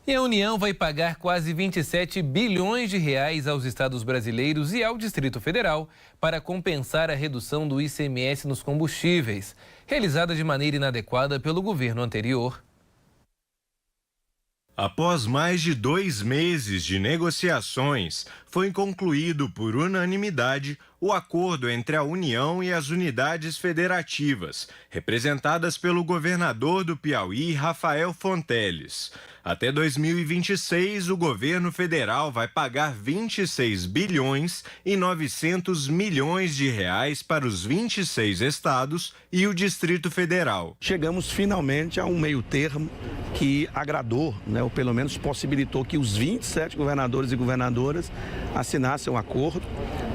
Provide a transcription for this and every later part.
E a União vai pagar quase 27 bilhões de reais aos estados brasileiros e ao Distrito Federal para compensar a redução do ICMS nos combustíveis, realizada de maneira inadequada pelo governo anterior. Após mais de 2 meses de negociações, foi concluído por unanimidade o acordo entre a União e as unidades federativas, representadas pelo governador do Piauí, Rafael Fonteles. Até 2026, o governo federal vai pagar 26 bilhões e 900 milhões de reais para os 26 estados e o Distrito Federal. Chegamos finalmente a um meio termo que agradou, ou pelo menos possibilitou que os 27 governadores e governadoras assinassem um acordo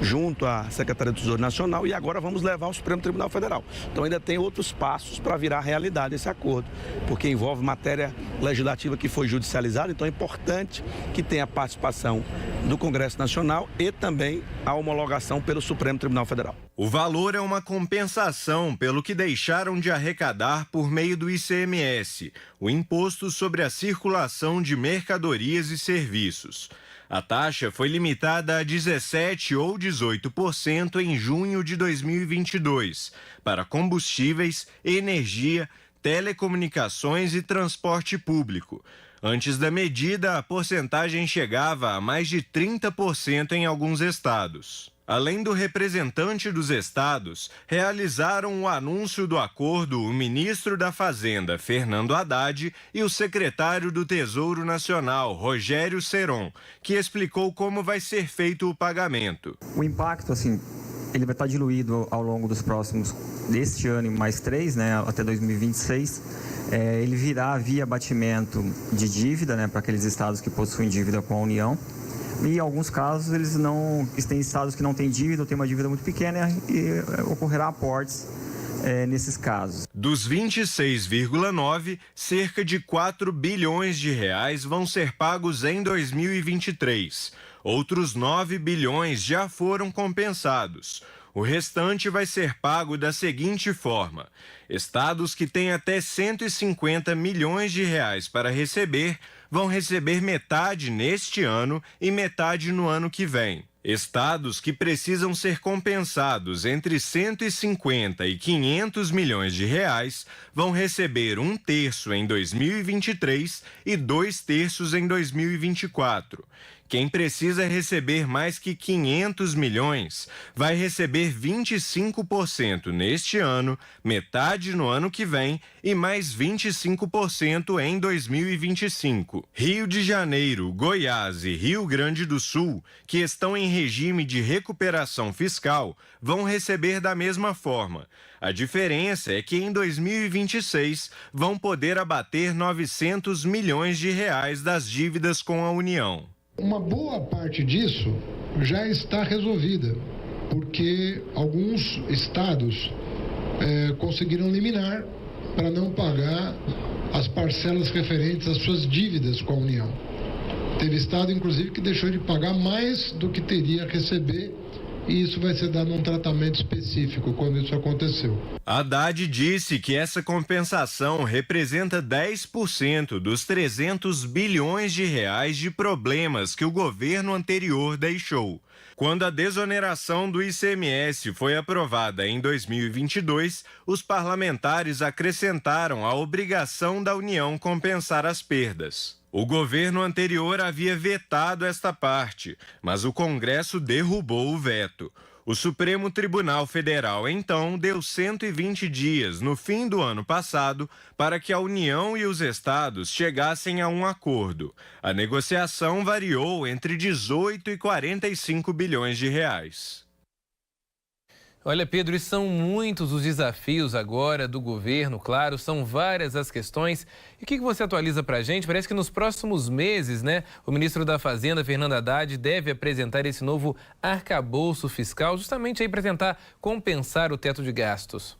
junto à Secretaria do Tesouro Nacional e agora vamos levar ao Supremo Tribunal Federal. Então ainda tem outros passos para virar realidade esse acordo, porque envolve matéria legislativa que foi judicializada, então é importante que tenha a participação do Congresso Nacional e também a homologação pelo Supremo Tribunal Federal. O valor é uma compensação pelo que deixaram de arrecadar por meio do ICMS, o Imposto sobre a Circulação de Mercadorias e Serviços. A taxa foi limitada a 17% ou 18% em junho de 2022 para combustíveis, energia, telecomunicações e transporte público. Antes da medida, a porcentagem chegava a mais de 30% em alguns estados. Além do representante dos estados, realizaram o anúncio do acordo o ministro da Fazenda, Fernando Haddad, e o secretário do Tesouro Nacional, Rogério Ceron, que explicou como vai ser feito o pagamento. O impacto, ele vai estar diluído ao longo dos próximos, deste ano e mais 3, até 2026. Ele virá via abatimento de dívida, para aqueles estados que possuem dívida com a União. E em alguns casos, tem estados que não têm dívida ou têm uma dívida muito pequena e ocorrerá aportes nesses casos. Dos 26,9, cerca de 4 bilhões de reais vão ser pagos em 2023. Outros 9 bilhões já foram compensados. O restante vai ser pago da seguinte forma: estados que têm até 150 milhões de reais para receber vão receber metade neste ano e metade no ano que vem. Estados que precisam ser compensados entre 150 e 500 milhões de reais vão receber 1/3 em 2023 e 2/3 em 2024. Quem precisa receber mais que 500 milhões vai receber 25% neste ano, metade no ano que vem e mais 25% em 2025. Rio de Janeiro, Goiás e Rio Grande do Sul, que estão em regime de recuperação fiscal, vão receber da mesma forma. A diferença é que em 2026 vão poder abater 900 milhões de reais das dívidas com a União. Uma boa parte disso já está resolvida, porque alguns estados conseguiram liminar para não pagar as parcelas referentes às suas dívidas com a União. Teve estado, inclusive, que deixou de pagar mais do que teria a receber, e isso vai ser dado um tratamento específico quando isso aconteceu. Haddad disse que essa compensação representa 10% dos 300 bilhões de reais de problemas que o governo anterior deixou. Quando a desoneração do ICMS foi aprovada em 2022, os parlamentares acrescentaram a obrigação da União compensar as perdas. O governo anterior havia vetado esta parte, mas o Congresso derrubou o veto. O Supremo Tribunal Federal, então, deu 120 dias, no fim do ano passado, para que a União e os estados chegassem a um acordo. A negociação variou entre 18 e 45 bilhões de reais. Olha, Pedro, e são muitos os desafios agora do governo, claro, são várias as questões. E o que você atualiza para a gente? Parece que nos próximos meses, o ministro da Fazenda, Fernando Haddad, deve apresentar esse novo arcabouço fiscal, justamente aí para tentar compensar o teto de gastos.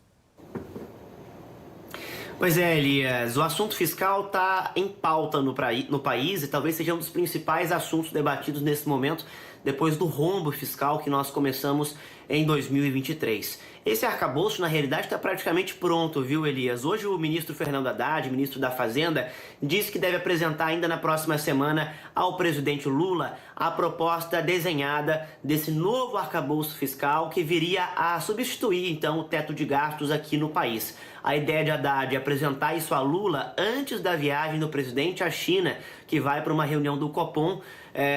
Pois é, Elias, o assunto fiscal está em pauta no país e talvez seja um dos principais assuntos debatidos nesse momento depois do rombo fiscal que nós começamos em 2023. Esse arcabouço, na realidade, está praticamente pronto, viu, Elias? Hoje o ministro Fernando Haddad, ministro da Fazenda, disse que deve apresentar ainda na próxima semana ao presidente Lula a proposta desenhada desse novo arcabouço fiscal que viria a substituir, então, o teto de gastos aqui no país. A ideia de Haddad é apresentar isso a Lula antes da viagem do presidente à China, que vai para uma reunião do Copom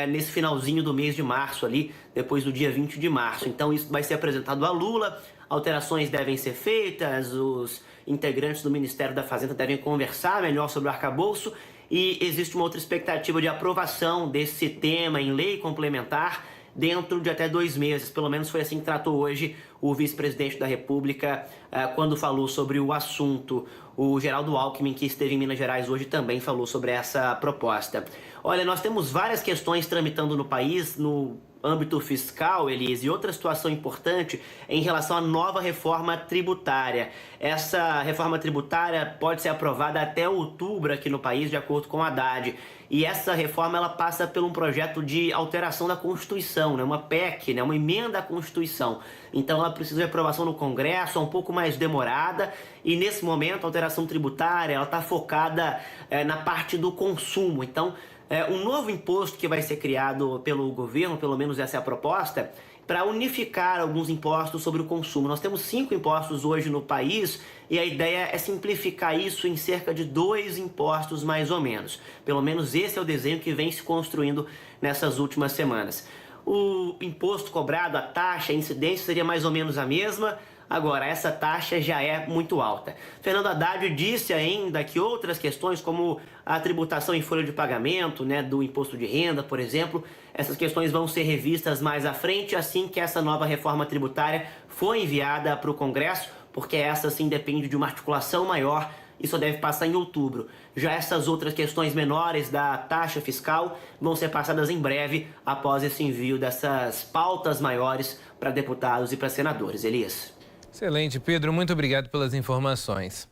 nesse finalzinho do mês de março ali, depois do dia 20 de março. Então isso vai ser apresentado a Lula, alterações devem ser feitas, os integrantes do Ministério da Fazenda devem conversar melhor sobre o arcabouço e existe uma outra expectativa de aprovação desse tema em lei complementar dentro de até 2 meses. Pelo menos foi assim que tratou hoje o vice-presidente da República quando falou sobre o assunto. O Geraldo Alckmin, que esteve em Minas Gerais hoje, também falou sobre essa proposta. Olha, nós temos várias questões tramitando no país, no âmbito fiscal, Elias, e outra situação importante em relação à nova reforma tributária. Essa reforma tributária pode ser aprovada até outubro aqui no país, de acordo com a Haddad. E essa reforma ela passa por um projeto de alteração da Constituição, né? Uma PEC, né? Uma emenda à Constituição. Então ela precisa de aprovação no Congresso, é um pouco mais demorada. E nesse momento a alteração tributária está focada na parte do consumo. Então um novo imposto que vai ser criado pelo governo, pelo menos essa é a proposta, para unificar alguns impostos sobre o consumo. Nós temos 5 impostos hoje no país e a ideia é simplificar isso em cerca de 2 impostos mais ou menos. Pelo menos esse é o desenho que vem se construindo nessas últimas semanas. O imposto cobrado, a taxa, a incidência seria mais ou menos a mesma. Agora, essa taxa já é muito alta. Fernando Haddad disse ainda que outras questões, como a tributação em folha de pagamento, né, do imposto de renda, por exemplo, essas questões vão ser revistas mais à frente, assim que essa nova reforma tributária for enviada para o Congresso, porque essa sim depende de uma articulação maior e só deve passar em outubro. Já essas outras questões menores da taxa fiscal vão ser passadas em breve após esse envio dessas pautas maiores para deputados e para senadores. Elias. Excelente, Pedro. Muito obrigado pelas informações.